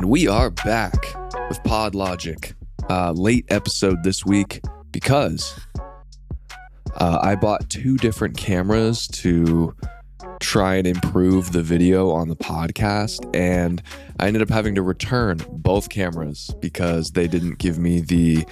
And we are back with Pod Logic. Late episode this week because I bought two different cameras to try and improve the video on the podcast, and I ended up having to return both cameras because they didn't give me they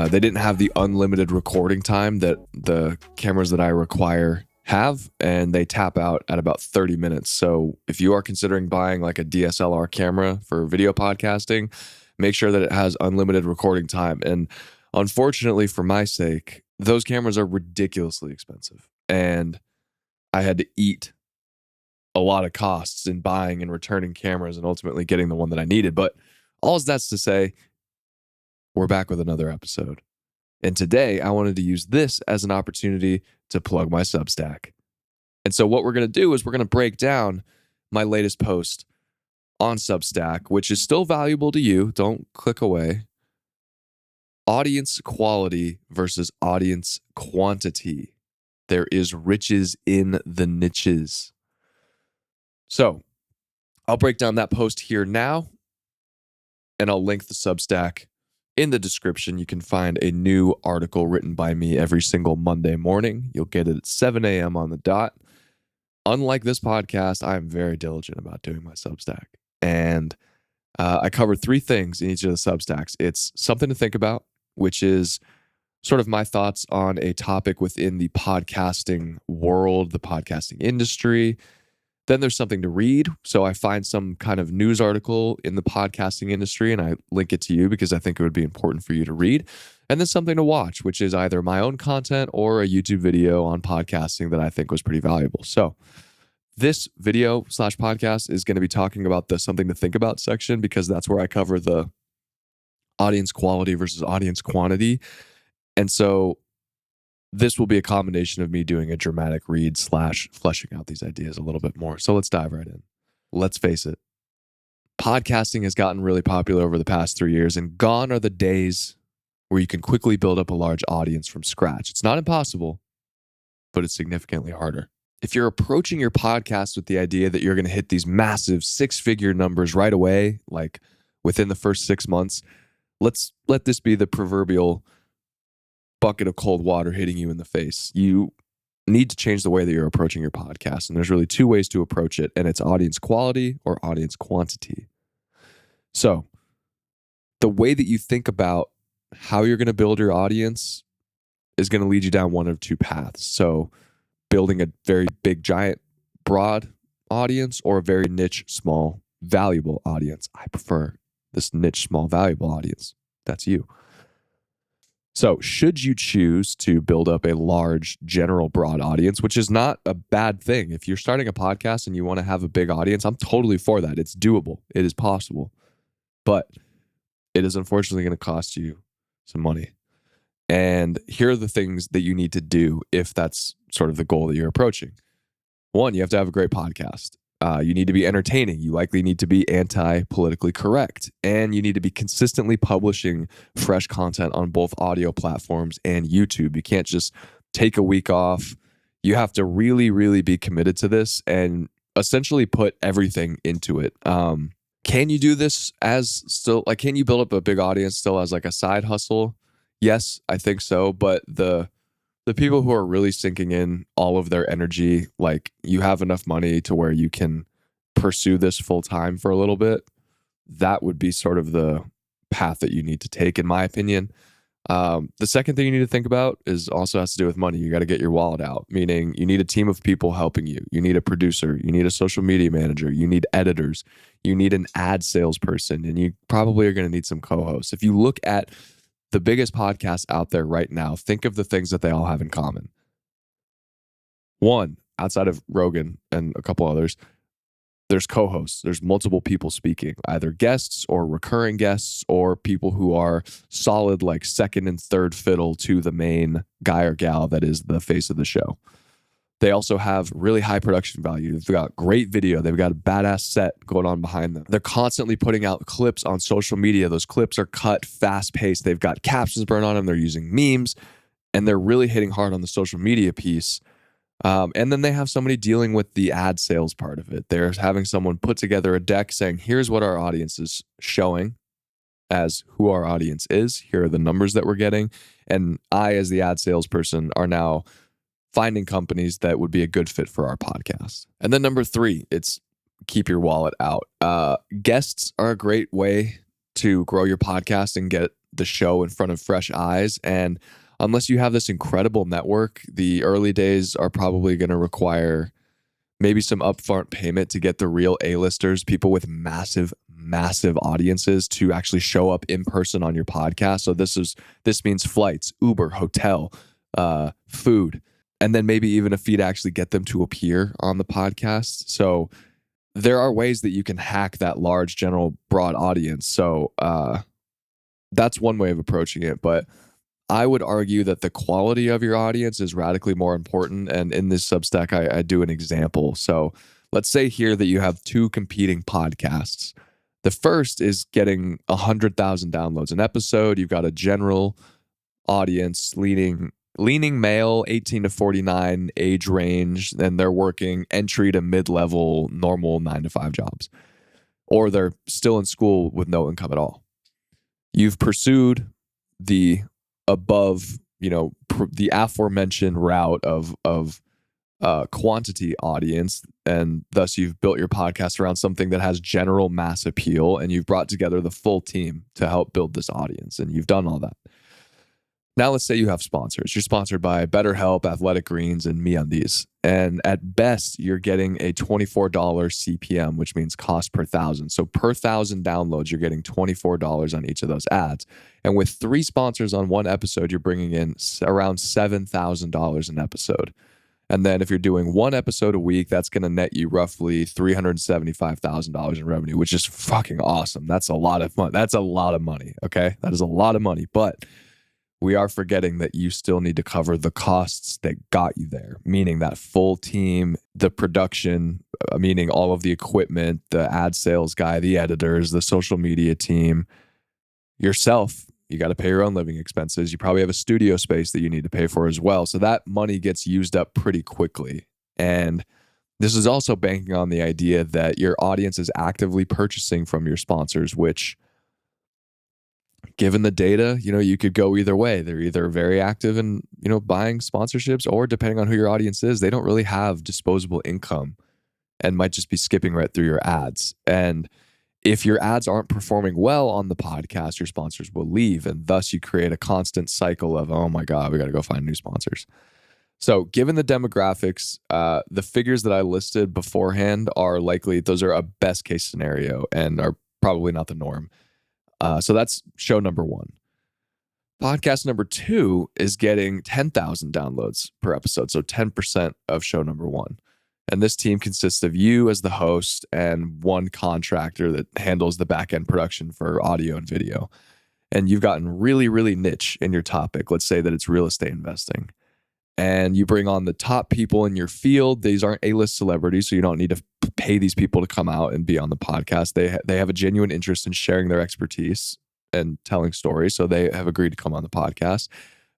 didn't have the unlimited recording time that the cameras that I require have, and they tap out at about 30 minutes. So if you are considering buying like a DSLR camera for video podcasting, make sure that it has unlimited recording time. And unfortunately for my sake, those cameras are ridiculously expensive, and I had to eat a lot of costs in buying and returning cameras and ultimately getting the one that I needed. But all that's to say, we're back with another episode. And today I wanted to use this as an opportunity to plug my Substack. And so what we're going to do is we're going to break down my latest post on Substack, which is still valuable to you. Don't click away. Audience quality versus audience quantity. There is riches in the niches. So I'll break down that post here now, and I'll link the Substack in the description. You can find a new article written by me every single Monday morning. You'll get it at 7 a.m. on the dot. Unlike this podcast, I am very diligent about doing my Substack. And I cover three things in each of the Substacks. It's something to think about, which is sort of my thoughts on a topic within the podcasting world, the podcasting industry. Then there's something to read. So I find some kind of news article in the podcasting industry and I link it to you because I think it would be important for you to read. And then something to watch, which is either my own content or a YouTube video on podcasting that I think was pretty valuable. So this video / podcast is going to be talking about the something to think about section, because that's where I cover the audience quality versus audience quantity. And so this will be a combination of me doing a dramatic read / fleshing out these ideas a little bit more. So let's dive right in. Let's face it. Podcasting has gotten really popular over the past 3 years, and gone are the days where you can quickly build up a large audience from scratch. It's not impossible, but it's significantly harder. If you're approaching your podcast with the idea that you're going to hit these massive 6-figure numbers right away, like within the first 6 months, let this be the proverbial bucket of cold water hitting you in the face. You need to change the way that you're approaching your podcast. And there's really two ways to approach it, and it's audience quality or audience quantity. So the way that you think about how you're going to build your audience is going to lead you down one of two paths. So building a very big, giant, broad audience, or a very niche, small, valuable audience. I prefer this niche, small, valuable audience. That's you. So should you choose to build up a large, general, broad audience, which is not a bad thing. If you're starting a podcast and you want to have a big audience, I'm totally for that. It's doable. It is possible. But it is unfortunately going to cost you some money. And here are the things that you need to do if that's sort of the goal that you're approaching. One, you have to have a great podcast. You need to be entertaining. You likely need to be anti-politically correct. And you need to be consistently publishing fresh content on both audio platforms and YouTube. You can't just take a week off. You have to really, really be committed to this and essentially put everything into it. Can you do this can you build up a big audience still as like a side hustle? Yes, I think so. But the people who are really sinking in all of their energy, like you have enough money to where you can pursue this full time for a little bit, that would be sort of the path that you need to take, in my opinion. The second thing you need to think about is also has to do with money. You got to get your wallet out, meaning you need a team of people helping you. You need a producer. You need a social media manager. You need editors. You need an ad salesperson, and you probably are going to need some co-hosts. If you look at the biggest podcasts out there right now, think of the things that they all have in common. One, outside of Rogan and a couple others, there's co-hosts. There's multiple people speaking, either guests or recurring guests or people who are solid, like second and third fiddle to the main guy or gal that is the face of the show. They also have really high production value. They've got great video. They've got a badass set going on behind them. They're constantly putting out clips on social media. Those clips are cut fast paced. They've got captions burned on them. They're using memes, and they're really hitting hard on the social media piece. And then they have somebody dealing with the ad sales part of it. They're having someone put together a deck saying, here's what our audience is showing as who our audience is. Here are the numbers that we're getting. And I, as the ad salesperson, are now finding companies that would be a good fit for our podcast. And then number 3, it's keep your wallet out. Guests are a great way to grow your podcast and get the show in front of fresh eyes. And unless you have this incredible network, the early days are probably going to require maybe some upfront payment to get the real A-listers, people with massive audiences, to actually show up in person on your podcast. So this means flights, Uber, hotel, food, and then maybe even a fee to actually get them to appear on the podcast. So there are ways that you can hack that large, general, broad audience. So that's one way of approaching it. But I would argue that the quality of your audience is radically more important. And in this Substack, I do an example. So let's say here that you have 2 competing podcasts. The first is getting 100,000 downloads an episode. You've got a general audience leaning male, 18 to 49 age range, and they're working entry to mid-level normal 9-to-5 jobs, or they're still in school with no income at all. You've pursued the above, the aforementioned route of quantity audience, and thus you've built your podcast around something that has general mass appeal, and you've brought together the full team to help build this audience, and you've done all that. Now let's say you have sponsors. You're sponsored by BetterHelp, Athletic Greens, and MeUndies. And at best, you're getting a $24 CPM, which means cost per 1,000. So per 1,000 downloads, you're getting $24 on each of those ads. And with 3 sponsors on one episode, you're bringing in around $7,000 an episode. And then if you're doing 1 episode a week, that's going to net you roughly $375,000 in revenue, which is fucking awesome. That's a lot of money. That's a lot of money. Okay. That is a lot of money. But we are forgetting that you still need to cover the costs that got you there, meaning that full team, the production, meaning all of the equipment, the ad sales guy, the editors, the social media team, yourself. You got to pay your own living expenses. You probably have a studio space that you need to pay for as well. So that money gets used up pretty quickly. And this is also banking on the idea that your audience is actively purchasing from your sponsors, which, given the data, you could go either way. They're either very active in, buying sponsorships, or depending on who your audience is, they don't really have disposable income and might just be skipping right through your ads. And if your ads aren't performing well on the podcast, your sponsors will leave. And thus you create a constant cycle of, oh my God, we got to go find new sponsors. So given the demographics, the figures that I listed beforehand are likely, those are a best case scenario and are probably not the norm. So that's show number 1. Podcast number 2 is getting 10,000 downloads per episode. So 10% of show number 1. And this team consists of you as the host and 1 contractor that handles the back-end production for audio and video. And you've gotten really, really niche in your topic. Let's say that it's real estate investing. And you bring on the top people in your field. These aren't A-list celebrities, so you don't need to pay these people to come out and be on the podcast. They have a genuine interest in sharing their expertise and telling stories, so they have agreed to come on the podcast.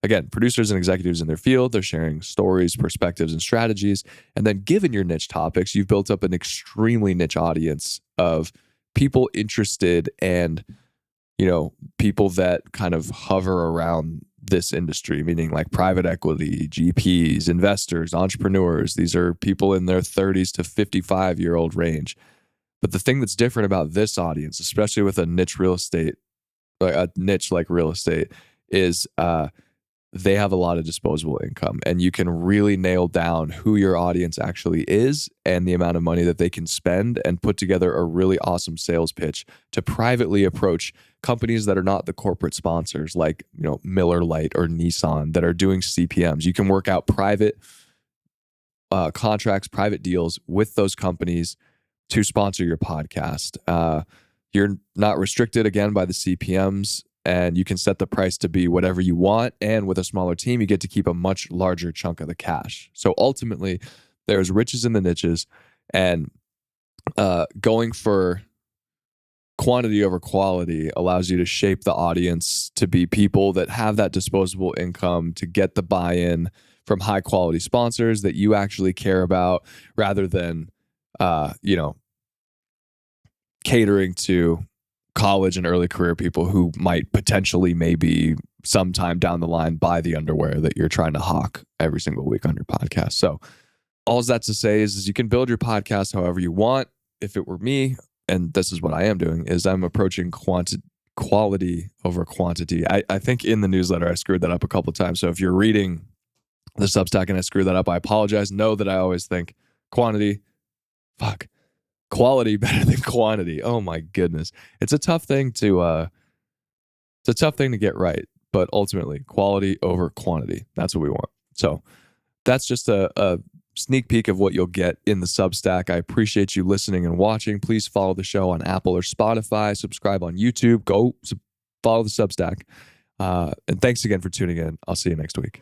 Again, producers and executives in their field, they're sharing stories, perspectives, and strategies. And then given your niche topics, you've built up an extremely niche audience of people interested and, people that kind of hover around this industry, meaning like private equity, GPs, investors, entrepreneurs. These are people in their 30s to 55-year-old range. But the thing that's different about this audience, especially with a niche like real estate, is they have a lot of disposable income, and you can really nail down who your audience actually is and the amount of money that they can spend, and put together a really awesome sales pitch to privately approach companies that are not the corporate sponsors, like Miller Lite or Nissan, that are doing CPMs. You can work out private contracts, private deals with those companies to sponsor your podcast. You're not restricted again by the CPMs. And you can set the price to be whatever you want. And with a smaller team, you get to keep a much larger chunk of the cash. So ultimately, there's riches in the niches, and going for quantity over quality allows you to shape the audience to be people that have that disposable income, to get the buy-in from high quality sponsors that you actually care about, rather than, catering to college and early career people who might potentially, maybe sometime down the line, buy the underwear that you're trying to hawk every single week on your podcast. So all that's to say is you can build your podcast however you want. If it were me, and this is what I am doing, is I'm approaching quality over quantity. I think in the newsletter I screwed that up a couple of times. So if you're reading the Substack and I screwed that up, I apologize. Know that I always think quality better than quantity. Oh my goodness. It's a tough thing to get right, but ultimately quality over quantity. That's what we want. So that's just a sneak peek of what you'll get in the Substack. I appreciate you listening and watching. Please follow the show on Apple or Spotify. Subscribe on YouTube. Go follow the Substack. And thanks again for tuning in. I'll see you next week.